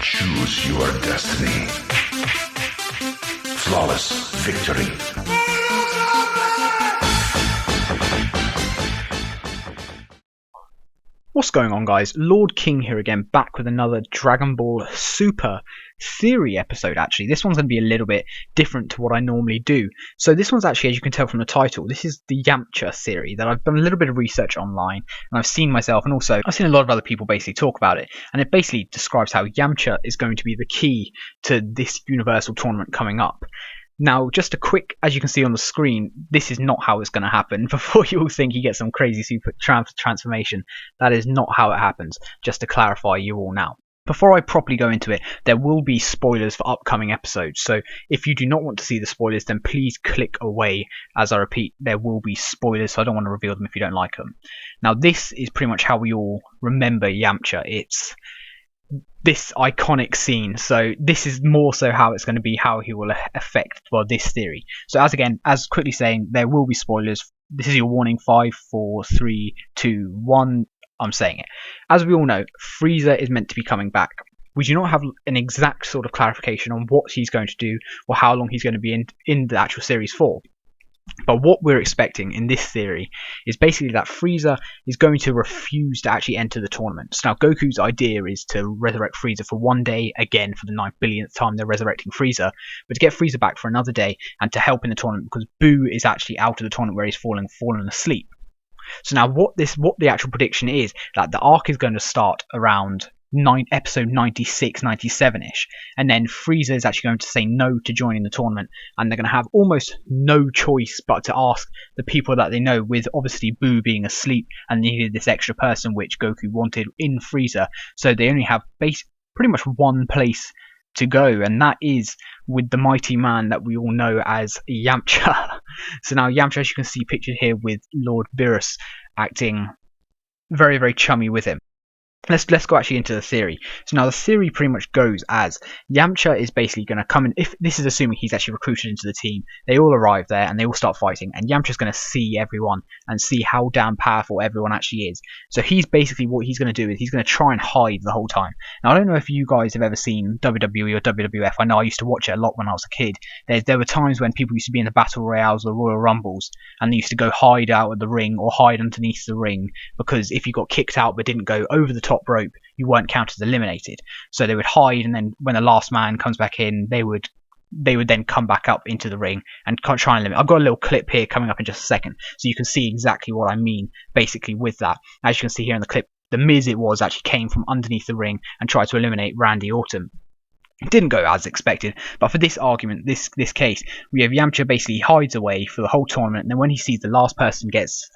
Choose your destiny. Flawless victory. What's going on, guys? LordKing here again, back with another Dragon Ball Super theory episode. Actually, this one's going to be a little bit different to what I normally do. So this one's actually, as you can tell from the title, this is the Yamcha theory that I've done a little bit of research online, and I've seen myself, and also I've seen a lot of other people basically talk about it, and it basically describes how Yamcha is going to be the key to this Universal Tournament coming up. Now, just a quick, as you can see on the screen, this is not how it's going to happen. Before you all think he gets some crazy super transformation, that is not how it happens, just to clarify you all now. Before I properly go into it, there will be spoilers for upcoming episodes, so if you do not want to see the spoilers, then please click away. As I repeat, there will be spoilers, so I don't want to reveal them if you don't like them. Now, this is pretty much how we all remember Yamcha. It's this iconic scene, so this is more so how it's going to be, how he will affect, well, this theory. So as quickly saying, there will be spoilers. This is your warning. 5, 4, 3, 2, 1. I'm saying it. As we all know, Frieza is meant to be coming back. We do not have an exact sort of clarification on what he's going to do or how long he's going to be in the actual series for. But what we're expecting in this theory is basically that Frieza is going to refuse to actually enter the tournament. So now Goku's idea is to resurrect Frieza for one day, again for the 9 billionth time they're resurrecting Frieza, but to get Frieza back for another day and to help in the tournament because Boo is actually out of the tournament where he's fallen asleep. So now what the actual prediction is that the arc is going to start around episode 96, 97-ish, and then Frieza is actually going to say no to joining the tournament, and they're going to have almost no choice but to ask the people that they know, with obviously Boo being asleep and needed this extra person which Goku wanted in Frieza, so they only have pretty much one place to go, and that is with the mighty man that we all know as Yamcha. So now Yamcha, as you can see pictured here, with Lord Beerus acting very, very chummy with him. Let's go actually into the theory. So now the theory pretty much goes as Yamcha is basically going to come in. If this is assuming he's actually recruited into the team, they all arrive there and they all start fighting, and Yamcha's going to see everyone and see how damn powerful everyone actually is. So he's basically, what he's going to do is he's going to try and hide the whole time. Now I don't know if you guys have ever seen WWE or WWF. I know I used to watch it a lot when I was a kid. There were times when people used to be in the Battle Royales or Royal Rumbles, and they used to go hide out of the ring or hide underneath the ring, because if you got kicked out but didn't go over the top rope, you weren't counted as eliminated. So they would hide, and then when the last man comes back in, they would then come back up into the ring and try and limit. I've got a little clip here coming up in just a second, so you can see exactly what I mean basically with that. As you can see here in the clip, the Miz actually came from underneath the ring and tried to eliminate Randy Orton. It didn't go as expected, but for this argument, this case, we have Yamcha basically hides away for the whole tournament, and then when he sees the last person gets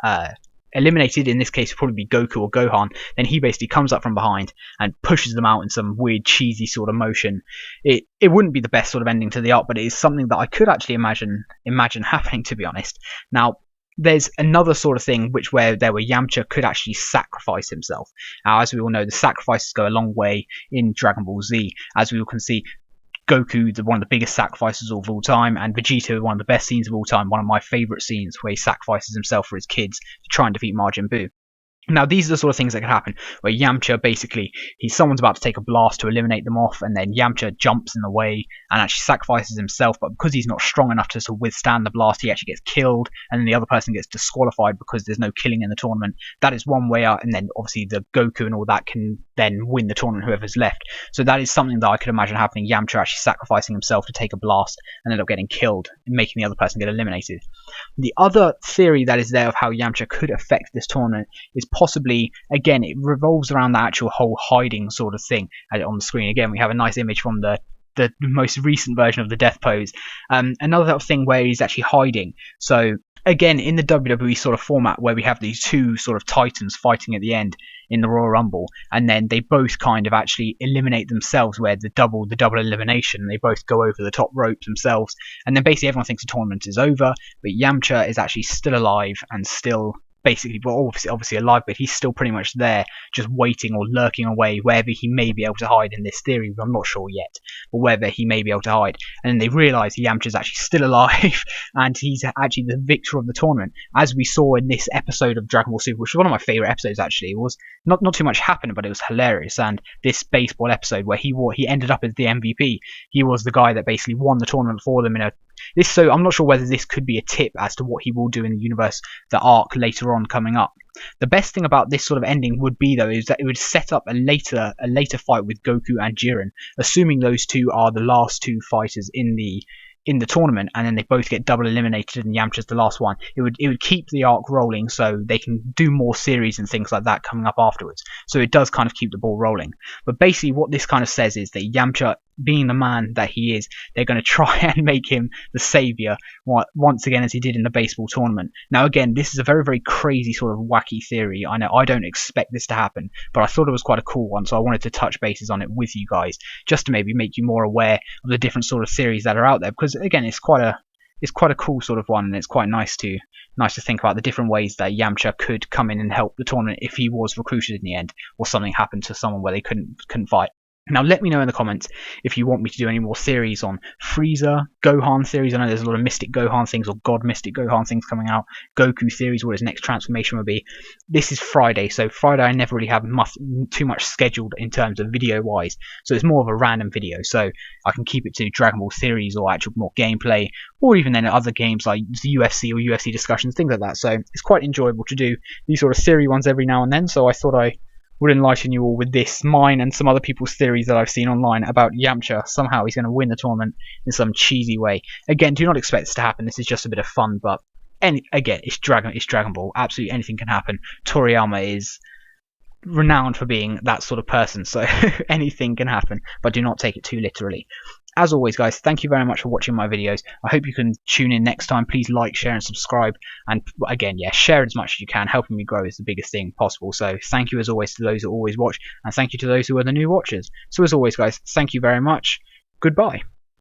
eliminated, in this case it'll probably be Goku or Gohan, then he basically comes up from behind and pushes them out in some weird cheesy sort of motion. It wouldn't be the best sort of ending to the arc, but it is something that I could actually imagine happening, to be honest. Now there's another sort of thing where Yamcha could actually sacrifice himself. Now, as we all know, the sacrifices go a long way in Dragon Ball Z. As we all can see, Goku, one of the biggest sacrifices of all time, and Vegeta, one of the best scenes of all time, one of my favourite scenes, where he sacrifices himself for his kids to try and defeat Majin Buu. Now, these are the sort of things that could happen, where Yamcha basically, someone's about to take a blast to eliminate them off, and then Yamcha jumps in the way and actually sacrifices himself, but because he's not strong enough to sort of withstand the blast, he actually gets killed, and then the other person gets disqualified because there's no killing in the tournament. That is one way out, and then obviously the Goku and all that can then win the tournament, whoever's left. So that is something that I could imagine happening, Yamcha actually sacrificing himself to take a blast and end up getting killed, making the other person get eliminated. The other theory that is there of how Yamcha could affect this tournament is possibly, again, it revolves around the actual whole hiding sort of thing. On the screen again we have a nice image from the most recent version of the death pose. Another thing where he's actually hiding. So again, in the WWE sort of format, where we have these two sort of titans fighting at the end in the Royal Rumble, and then they both kind of actually eliminate themselves, where the double elimination, they both go over the top ropes themselves, and then basically everyone thinks the tournament is over, but Yamcha is actually still alive and still basically, well, obviously alive, but he's still pretty much there, just waiting or lurking away wherever he may be able to hide in this theory. I'm not sure yet, but wherever he may be able to hide. And then they realise Yamcha's actually still alive, and he's actually the victor of the tournament, as we saw in this episode of Dragon Ball Super, which was one of my favourite episodes actually. It was not too much happened, but it was hilarious. And this baseball episode where he ended up as the MVP. He was the guy that basically won the tournament for them so I'm not sure whether this could be a tip as to what he will do in the universe, the arc later on coming up. The best thing about this sort of ending would be, though, is that it would set up a later fight with Goku and Jiren, assuming those two are the last two fighters in the tournament, and then they both get double eliminated and Yamcha's the last one. It would keep the arc rolling, so they can do more series and things like that coming up afterwards. So it does kind of keep the ball rolling. But basically what this kind of says is that Yamcha, being the man that he is, they're going to try and make him the savior once again, as he did in the baseball tournament. Now again, this is a very, very crazy sort of wacky theory. I know I don't expect this to happen, but I thought it was quite a cool one, so I wanted to touch bases on it with you guys, just to maybe make you more aware of the different sort of theories that are out there, because again, it's quite a cool sort of one, and it's quite nice to think about the different ways that Yamcha could come in and help the tournament if he was recruited in the end, or something happened to someone where they couldn't fight. Now, let me know in the comments if you want me to do any more theories on Frieza, Gohan theories. I know there's a lot of Mystic Gohan things or God Mystic Gohan things coming out. Goku theories, what his next transformation will be. This is Friday, so Friday I never really have too much scheduled in terms of video-wise. So it's more of a random video, so I can keep it to Dragon Ball theories or actual more gameplay, or even then other games like the UFC or UFC discussions, things like that. So it's quite enjoyable to do these sort of theory ones every now and then, so I thought I would enlighten you all with this, mine and some other people's theories that I've seen online about Yamcha. Somehow he's going to win the tournament in some cheesy way. Again, do not expect this to happen. This is just a bit of fun, but again, it's Dragon Ball. Absolutely anything can happen. Toriyama is renowned for being that sort of person, so anything can happen, but do not take it too literally. As always, guys, thank you very much for watching my videos. I hope you can tune in next time. Please like, share, and subscribe. And again, yeah, share as much as you can. Helping me grow is the biggest thing possible. So thank you as always to those who always watch, and thank you to those who are the new watchers. So as always, guys, thank you very much. Goodbye.